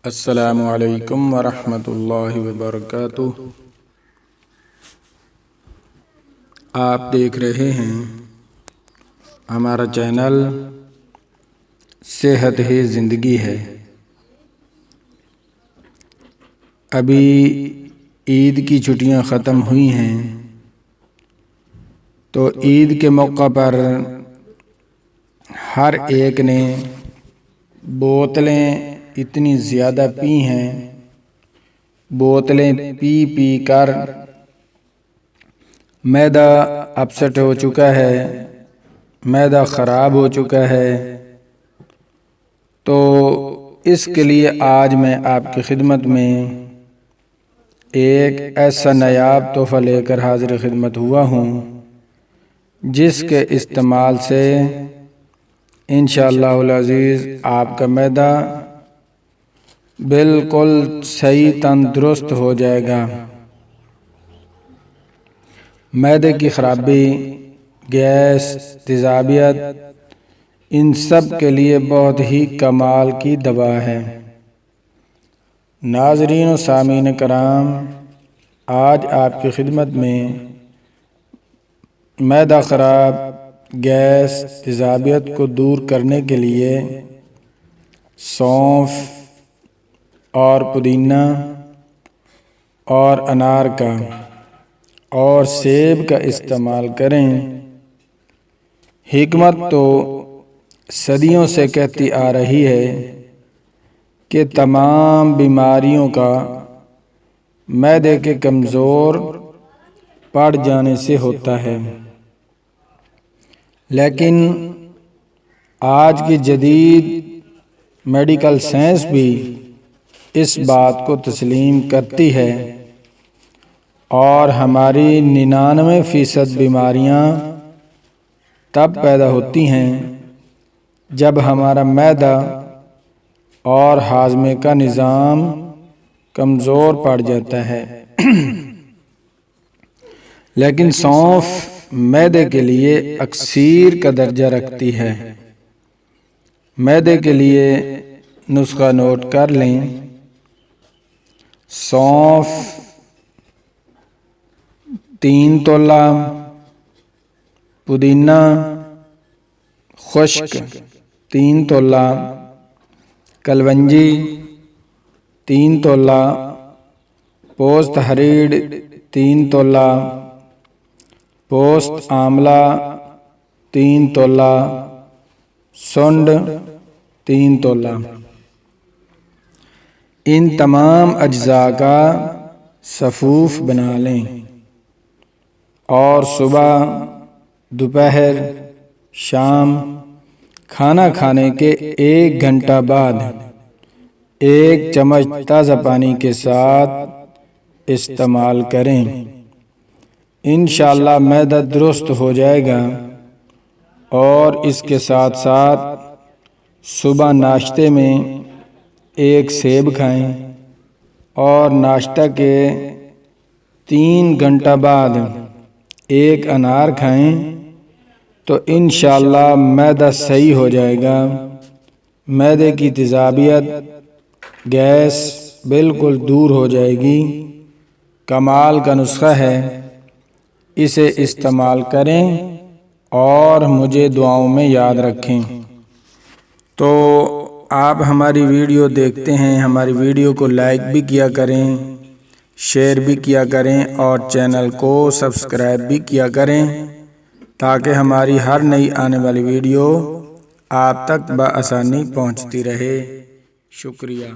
السلام علیکم ورحمۃ اللہ وبرکاتہ۔ آپ دیکھ رہے ہیں ہمارا چینل صحت ہی زندگی ہے۔ ابھی عید کی چھٹیاں ختم ہوئی ہیں تو عید کے موقع پر ہر ایک نے بوتلیں اتنی زیادہ پی ہیں، بوتلیں پی پی کر معدہ اپسٹ ہو چکا ہے، معدہ خراب ہو چکا ہے۔ تو اس کے لیے آج میں آپ کی خدمت میں ایک ایسا نایاب تحفہ لے کر حاضر خدمت ہوا ہوں جس کے استعمال سے انشاءاللہ العزیز آپ کا معدہ بالکل صحیح تندرست ہو جائے گا۔ معدے کی خرابی، گیس، تیزابیت، ان سب کے لیے بہت ہی کمال کی دوا ہے۔ ناظرین و سامعین کرام، آج آپ کی خدمت میں معدہ خراب، گیس، تیزابیت کو دور کرنے کے لیے سونف اور پودینہ اور انار کا اور سیب کا استعمال کریں۔ حکمت تو صدیوں سے کہتی آ رہی ہے کہ تمام بیماریوں کا معدے کے کمزور پڑ جانے سے ہوتا ہے، لیکن آج کی جدید میڈیکل سائنس بھی اس بات کو تسلیم کرتی ہے اور ہماری 99% بیماریاں تب پیدا ہوتی ہیں جب ہمارا معدہ اور ہاضمے کا نظام کمزور پڑ جاتا ہے۔ لیکن سونف معدے کے لیے اکسیر کا درجہ رکھتی ہے۔ معدے کے لیے نسخہ نوٹ کر لیں۔ سونف 3 تولہ، پودینہ خشک 3 تولہ، کلونجی 3 تولہ، پوست ہریڑ 3 تولہ، پوست آملہ 3 تولہ، سنڈ 3 تولہ۔ ان تمام اجزاء کا صفوف بنا لیں اور صبح، دوپہر، شام کھانا کھانے کے 1 گھنٹہ بعد 1 چمچ تازہ پانی کے ساتھ استعمال کریں۔ انشاءاللہ معدہ درست ہو جائے گا۔ اور اس کے ساتھ ساتھ صبح ناشتے میں 1 سیب کھائیں اور ناشتہ کے 3 گھنٹہ بعد 1 انار کھائیں تو انشاءاللہ معدہ صحیح ہو جائے گا۔ معدے کی تیزابیت، گیس بالکل دور ہو جائے گی۔ کمال کا نسخہ ہے، اسے استعمال کریں اور مجھے دعاؤں میں یاد رکھیں۔ تو آپ ہماری ویڈیو دیکھتے ہیں، ہماری ویڈیو کو لائک بھی کیا کریں، شیئر بھی کیا کریں اور چینل کو سبسکرائب بھی کیا کریں تاکہ ہماری ہر نئی آنے والی ویڈیو آپ تک بآسانی پہنچتی رہے۔ شکریہ۔